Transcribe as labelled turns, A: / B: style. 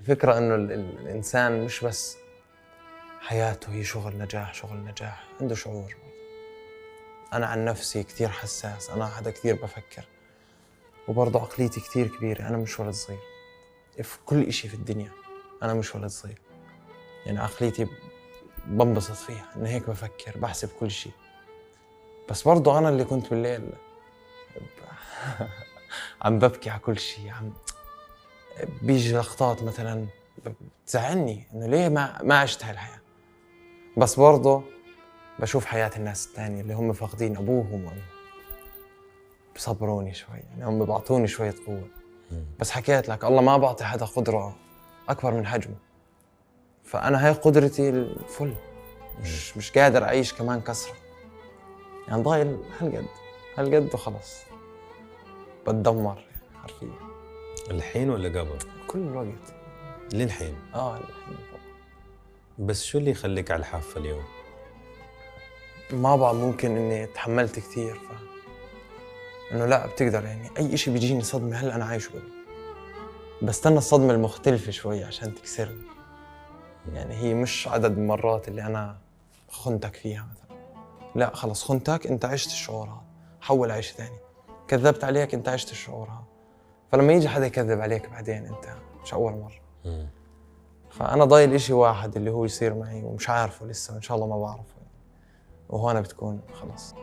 A: الفكرة إنه الإنسان مش بس حياته هي شغل نجاح شغل نجاح، عنده شعور. أنا عن نفسي كتير حساس، أنا حدا كتير بفكر، وبرضه عقليتي كتير كبيرة. أنا مش ولد صغير في كل إشي في الدنيا، أنا مش ولد صغير. يعني عقليتي بنبسط فيها، إن هيك بفكر بحسب كل شي. بس برضه أنا اللي كنت بالليل عم ببكي على كل شي، بيجي لقطات مثلا بتزعلني إنه ليه ما عشت هاي الحياة. بس برضه بشوف حياة الناس التانية اللي هم فاقدين أبوهم وأمهم، بصبروني شوي، يعني هم بعطوني شوية قوة. بس حكيت لك الله ما بعطي حدا قدرة أكبر من حجمه، فأنا هاي قدرتي الفل، مش قادر أعيش كمان كسرة. يعني ضايل هالقد وخلص بتدمر حرفيا.
B: الحين ولا قبل؟
A: كل الوقت.
B: للحين؟
A: الحين طبعا.
B: بس شو اللي يخليك على الحافة اليوم؟
A: ما بعرف، ممكن إني تحملت كثير، إنه لا بتقدر. يعني أي إشي بيجيني صدمة هلا أنا عايشه قبل، بستنى الصدمة المختلفة شوي عشان تكسرني. يعني هي مش عدد المرات اللي أنا خنتك فيها مثلا، لا خلص خنتك، أنت عشت الشعور هذا، حول عيش ثاني. كذبت عليك، أنت عشت الشعور هذا. فلما يجي حدا يكذب عليك بعدين، أنت مش أول مرة. فأنا ضايل إشي واحد اللي هو يصير معي ومش عارفه لسه، وإن شاء الله ما بعرفه يعني. وهون بتكون خلص.